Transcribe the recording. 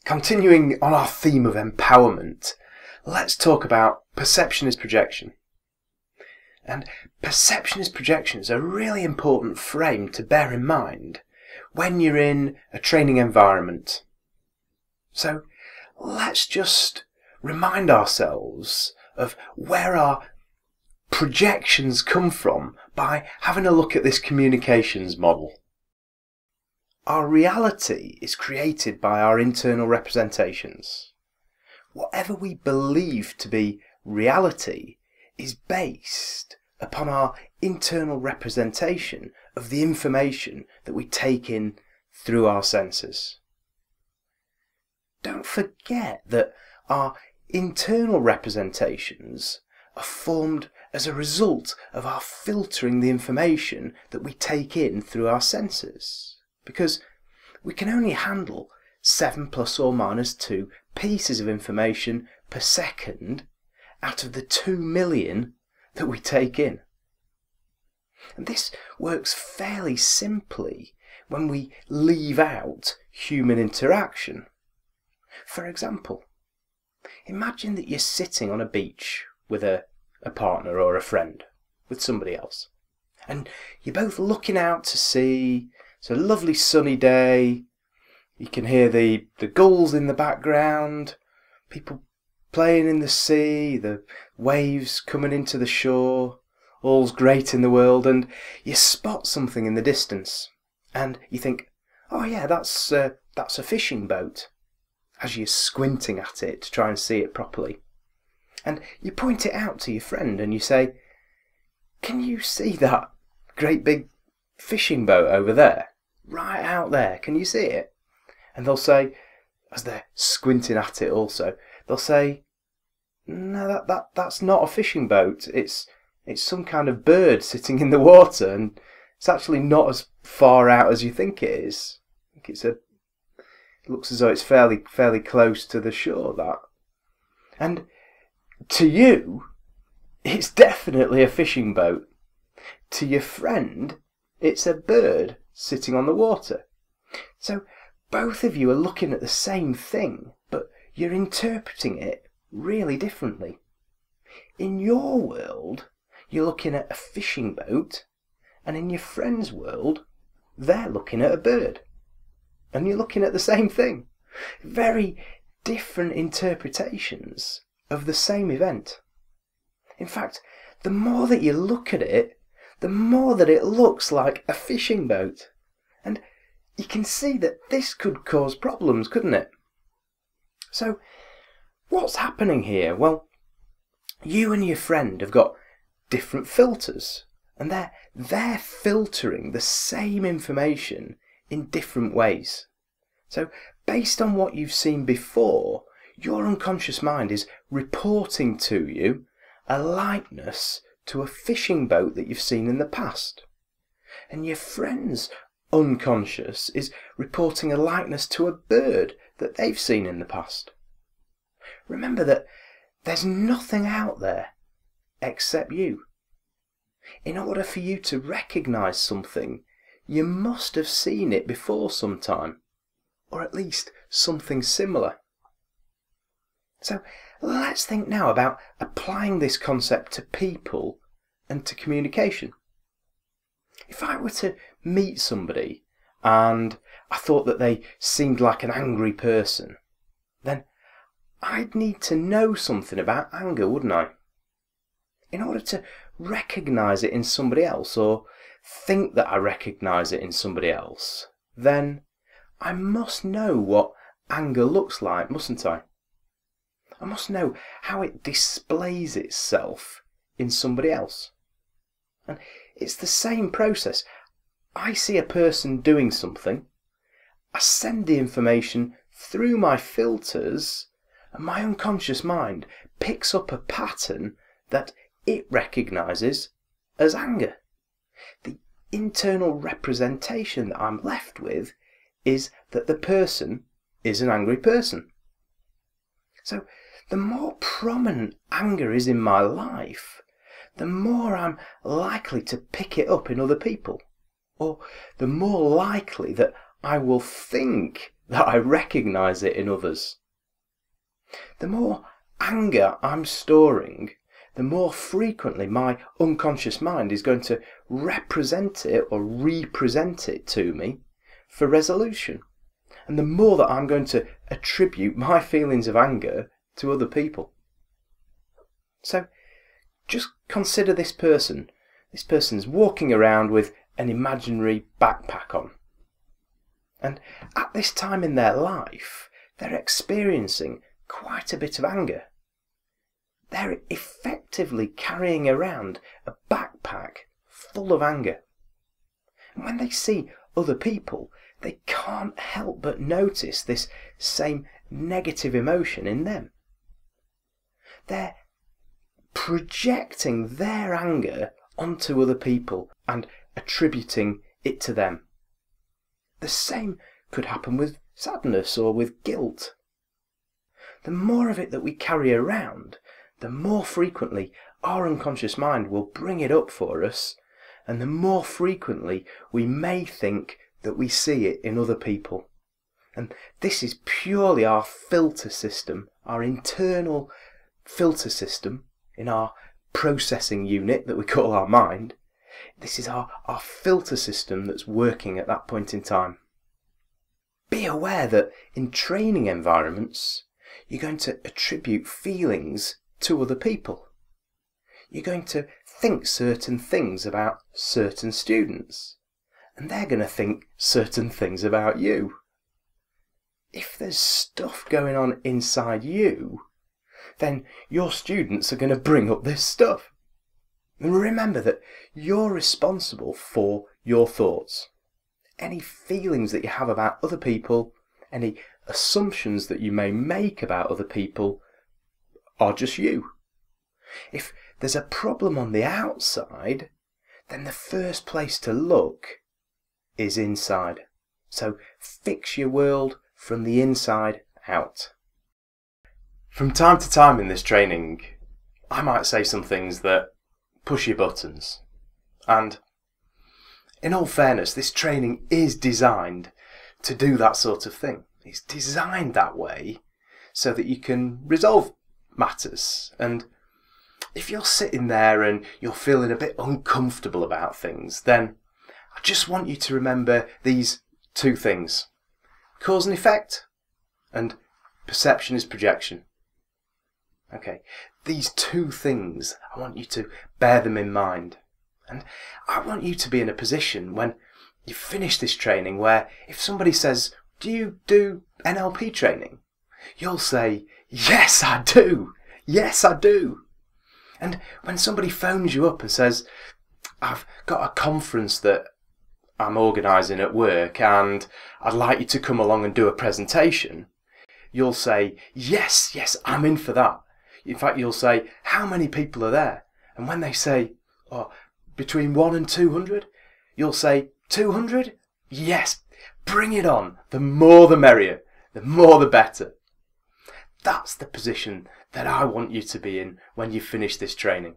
Continuing on our theme of empowerment, let's talk about perception is projection. And perception is projection is a really important frame to bear in mind when you're in a training environment. So let's just remind ourselves of where our projections come from by having a look at this communications model. Our reality is created by our internal representations. Whatever we believe to be reality is based upon our internal representation of the information that we take in through our senses. Don't forget that our internal representations are formed as a result of our filtering the information that we take in through our senses, because we can only handle 7 plus or minus 2 pieces of information per second out of the 2 million that we take in. And this works fairly simply when we leave out human interaction. For example, imagine that you're sitting on a beach with a partner or a friend, with somebody else, and you're both looking out to sea. It's a lovely sunny day. You can hear the gulls in the background, people playing in the sea, the waves coming into the shore, all's great in the world, and you spot something in the distance, and you think, oh yeah, that's a fishing boat, as you're squinting at it to try and see it properly. And you point it out to your friend and you say, can you see that great big fishing boat over there? Right out there, can you see it? And they'll say, as they're squinting at it also, they'll say, no, that's not a fishing boat. It's some kind of bird sitting in the water, and it's actually not as far out as you think it is. I think it looks as though it's fairly close to the shore, that. And to you, it's definitely a fishing boat. To your friend, it's a bird sitting on the water. So both of you are looking at the same thing, but you're interpreting it really differently. In your world, you're looking at a fishing boat, and in your friend's world, they're looking at a bird. And you're looking at the same thing. Very different interpretations of the same event. In fact, the more that you look at it, the more that it looks like a fishing boat. And you can see that this could cause problems, couldn't it? So, what's happening here? Well, you and your friend have got different filters, and they're filtering the same information in different ways. So, based on what you've seen before, your unconscious mind is reporting to you a likeness to a fishing boat that you've seen in the past. And your friend's unconscious is reporting a likeness to a bird that they've seen in the past. Remember that there's nothing out there except you. In order for you to recognise something, you must have seen it before sometime, or at least something similar. So let's think now about applying this concept to people and to communication. If I were to meet somebody and I thought that they seemed like an angry person, then I'd need to know something about anger, wouldn't I? In order to recognise it in somebody else, or think that I recognise it in somebody else, then I must know what anger looks like, mustn't I? I must know how it displays itself in somebody else. And it's the same process. I see a person doing something, I send the information through my filters, and my unconscious mind picks up a pattern that it recognises as anger. The internal representation that I'm left with is that the person is an angry person. So the more prominent anger is in my life, the more I'm likely to pick it up in other people, or the more likely that I will think that I recognise it in others. The more anger I'm storing, the more frequently my unconscious mind is going to represent it or represent it to me for resolution. And the more that I'm going to attribute my feelings of anger to other people. So just consider this person. This person's walking around with an imaginary backpack on. And at this time in their life, they're experiencing quite a bit of anger. They're effectively carrying around a backpack full of anger. And when they see other people, they can't help but notice this same negative emotion in them. They're projecting their anger onto other people and attributing it to them. The same could happen with sadness or with guilt. The more of it that we carry around, the more frequently our unconscious mind will bring it up for us, and the more frequently we may think that we see it in other people. And this is purely our filter system, our internal filter system in our processing unit that we call our mind. This is our filter system that's working at that point in time. Be aware that in training environments, you're going to attribute feelings to other people. You're going to think certain things about certain students, and they're going to think certain things about you. If there's stuff going on inside you, then your students are going to bring up this stuff. And remember that you're responsible for your thoughts. Any feelings that you have about other people, any assumptions that you may make about other people are just you. If there's a problem on the outside, then the first place to look is inside. So fix your world from the inside out. From time to time in this training, I might say some things that push your buttons. And in all fairness, this training is designed to do that sort of thing. It's designed that way so that you can resolve matters. And if you're sitting there and you're feeling a bit uncomfortable about things, then I just want you to remember these two things. Cause and effect, and perception is projection. Okay, these two things, I want you to bear them in mind. And I want you to be in a position when you finish this training where if somebody says, "Do you do NLP training?" you'll say, "Yes, I do. Yes, I do." And when somebody phones you up and says, "I've got a conference that I'm organising at work and I'd like you to come along and do a presentation," you'll say, "Yes, yes, I'm in for that." In fact, you'll say, "How many people are there?" And when they say, "Oh, between 1 and 200, you'll say, 200? Yes, bring it on. The more the merrier. The more the better. That's the position that I want you to be in when you finish this training.